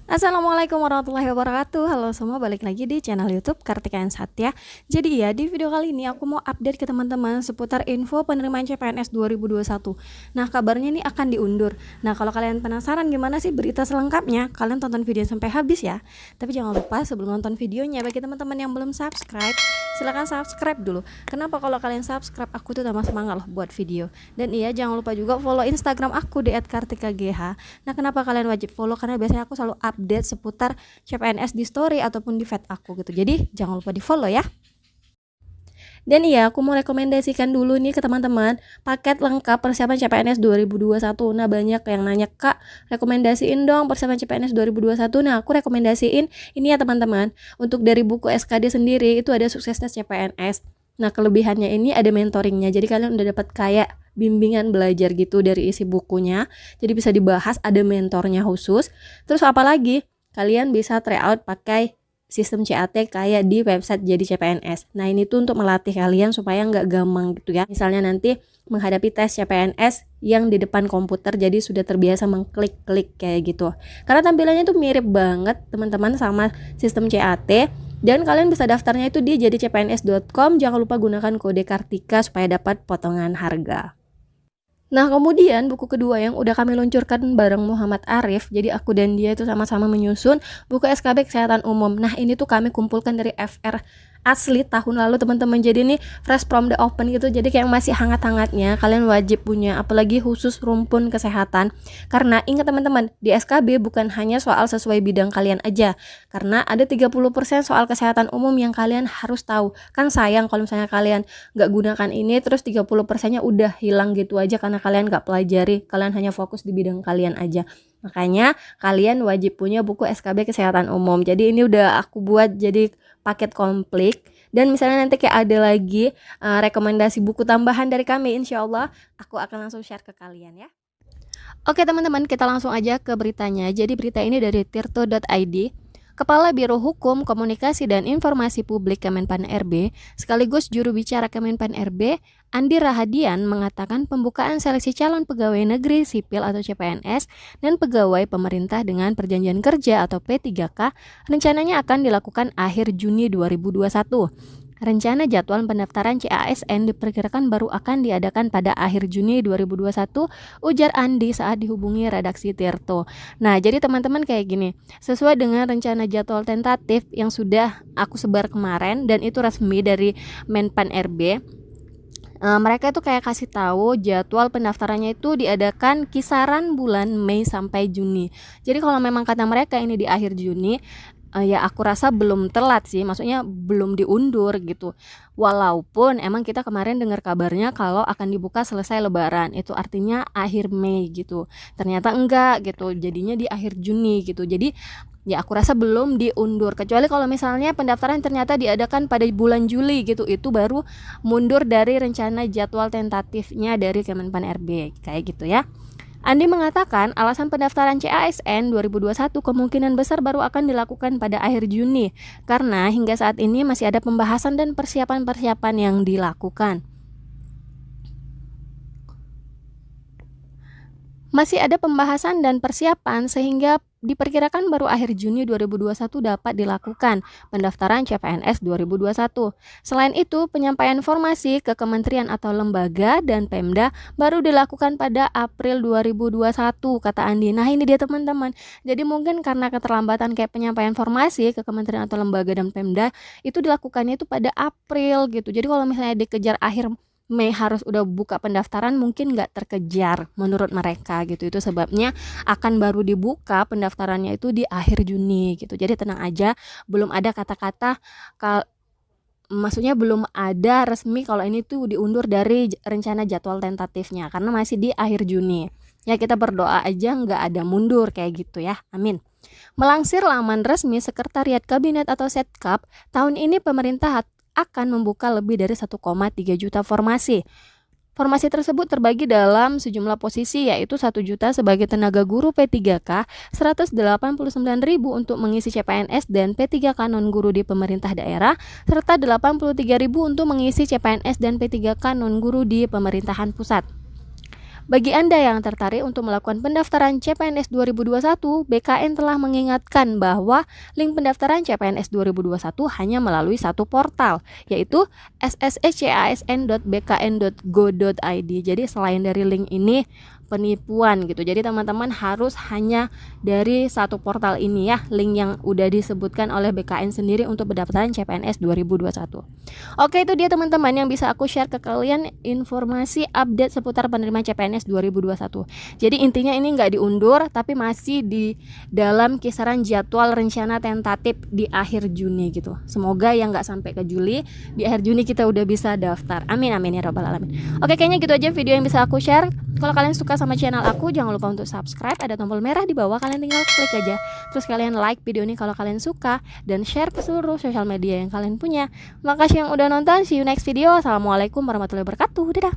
Assalamualaikum warahmatullahi wabarakatuh. Halo semua, balik lagi di channel YouTube Kartika and Satya. Jadi ya, di video kali ini aku mau update ke teman-teman seputar info penerimaan CPNS 2021. Nah, kabarnya ini akan diundur. Nah, kalau kalian penasaran gimana sih berita selengkapnya, kalian tonton video sampai habis ya. Tapi jangan lupa sebelum nonton videonya, bagi teman-teman yang belum subscribe, silahkan subscribe dulu. Kenapa? Kalau kalian subscribe, aku tuh tambah semangat loh buat video. Dan iya, jangan lupa juga follow Instagram aku di @kartikagh. Nah, kenapa kalian wajib follow? Karena biasanya aku selalu update seputar CPNS di story ataupun di feed aku gitu. Jadi jangan lupa di follow ya. Dan iya, aku mau rekomendasikan dulu nih ke teman-teman paket lengkap persiapan CPNS 2021. Nah, banyak yang nanya, "Kak, rekomendasiin dong persiapan CPNS 2021." Nah, aku rekomendasiin ini ya teman-teman. Untuk dari buku SKD sendiri itu ada sukses tes CPNS. Nah, kelebihannya ini ada mentoringnya. Jadi kalian udah dapat kayak bimbingan belajar gitu dari isi bukunya. Jadi bisa dibahas, ada mentornya khusus. Terus apalagi kalian bisa try out pakai sistem CAT kayak di website jadi CPNS. Nah, ini tuh untuk melatih kalian supaya nggak gampang gitu ya. Misalnya nanti menghadapi tes CPNS yang di depan komputer, jadi sudah terbiasa mengklik-klik kayak gitu. Karena tampilannya tuh mirip banget teman-teman sama sistem CAT. Dan kalian bisa daftarnya itu di jadicpns.com. Jangan lupa gunakan kode Kartika supaya dapat potongan harga. Nah, kemudian buku kedua yang udah kami luncurkan bareng Muhammad Arif. Jadi aku dan dia itu sama-sama menyusun buku SKB Kesehatan Umum. Nah, ini tuh kami kumpulkan dari FR asli tahun lalu teman-teman. Jadi ini fresh from the open gitu. Jadi kayak masih hangat-hangatnya. Kalian wajib punya, apalagi khusus rumpun kesehatan. Karena ingat teman-teman, di SKB bukan hanya soal sesuai bidang kalian aja. Karena ada 30% soal kesehatan umum yang kalian harus tahu. Kan sayang kalau misalnya kalian nggak gunakan ini terus 30%-nya udah hilang gitu aja karena kalian nggak pelajari, kalian hanya fokus di bidang kalian aja. Makanya kalian wajib punya buku SKB Kesehatan Umum. Jadi ini udah aku buat jadi paket komplit. Dan misalnya nanti kayak ada lagi rekomendasi buku tambahan dari kami, insya Allah aku akan langsung share ke kalian ya. Oke teman-teman, kita langsung aja ke beritanya. Jadi berita ini dari tirto.id. Kepala Biro Hukum, Komunikasi dan Informasi Publik Kemenpan RB, sekaligus juru bicara Kemenpan RB, Andi Rahadian mengatakan pembukaan seleksi calon pegawai negeri sipil atau CPNS dan pegawai pemerintah dengan perjanjian kerja atau P3K rencananya akan dilakukan akhir Juni 2021. Rencana jadwal pendaftaran CASN diperkirakan baru akan diadakan pada akhir Juni 2021, ujar Andi saat dihubungi redaksi Tirto. Nah, jadi teman-teman kayak gini, sesuai dengan rencana jadwal tentatif yang sudah aku sebar kemarin dan itu resmi dari Menpan RB, mereka itu kayak kasih tahu jadwal pendaftarannya itu diadakan kisaran bulan Mei sampai Juni. Jadi kalau memang kata mereka ini di akhir Juni, ya aku rasa belum telat sih, maksudnya belum diundur gitu. Walaupun emang kita kemarin dengar kabarnya kalau akan dibuka selesai Lebaran, itu artinya akhir Mei gitu. Ternyata enggak gitu, jadinya di akhir Juni gitu. Jadi ya aku rasa belum diundur, kecuali kalau misalnya pendaftaran ternyata diadakan pada bulan Juli gitu, itu baru mundur dari rencana jadwal tentatifnya dari Kemenpan RB kayak gitu ya. Andi mengatakan alasan pendaftaran CASN 2021 kemungkinan besar baru akan dilakukan pada akhir Juni karena hingga saat ini masih ada pembahasan dan persiapan-persiapan yang dilakukan. Masih ada pembahasan dan persiapan sehingga diperkirakan baru akhir Juni 2021 dapat dilakukan pendaftaran CPNS 2021. Selain itu, penyampaian informasi ke kementerian atau lembaga dan Pemda baru dilakukan pada April 2021, kata Andi. Nah, ini dia teman-teman. Jadi mungkin karena keterlambatan kayak penyampaian informasi ke kementerian atau lembaga dan Pemda itu dilakukannya itu pada April gitu. Jadi kalau misalnya dikejar akhir Mei harus udah buka pendaftaran, mungkin nggak terkejar menurut mereka gitu. Itu sebabnya akan baru dibuka pendaftarannya itu di akhir Juni gitu. Jadi tenang aja, belum ada kata-kata maksudnya belum ada resmi kalau ini tuh diundur dari rencana jadwal tentatifnya karena masih di akhir Juni. Ya kita berdoa aja nggak ada mundur kayak gitu ya, amin. Melansir laman resmi Sekretariat Kabinet atau Setkap, tahun ini pemerintah akan membuka lebih dari 1,3 juta formasi. Formasi tersebut terbagi dalam sejumlah posisi, yaitu 1 juta sebagai tenaga guru P3K, 189.000 untuk mengisi CPNS dan P3K non-guru di pemerintah daerah, serta 83.000 untuk mengisi CPNS dan P3K non-guru di pemerintahan pusat. Bagi Anda yang tertarik untuk melakukan pendaftaran CPNS 2021, BKN telah mengingatkan bahwa link pendaftaran CPNS 2021 hanya melalui satu portal, yaitu sscasn.bkn.go.id. Jadi selain dari link ini penipuan gitu. Jadi teman-teman harus hanya dari satu portal ini ya, link yang udah disebutkan oleh BKN sendiri untuk pendaftaran CPNS 2021. Oke, itu dia teman-teman yang bisa aku share ke kalian informasi update seputar penerimaan CPNS 2021. Jadi intinya ini nggak diundur, tapi masih di dalam kisaran jadwal rencana tentatif di akhir Juni gitu. Semoga yang nggak sampai ke Juli, di akhir Juni kita udah bisa daftar. Amin amin ya robbal alamin. Oke, kayaknya gitu aja video yang bisa aku share. Kalau kalian suka sama channel aku, jangan lupa untuk subscribe, ada tombol merah di bawah, kalian tinggal klik aja. Terus kalian like video ini kalau kalian suka, dan share ke seluruh sosial media yang kalian punya. Makasih yang udah nonton, see you next video. Assalamualaikum warahmatullahi wabarakatuh. Dadah.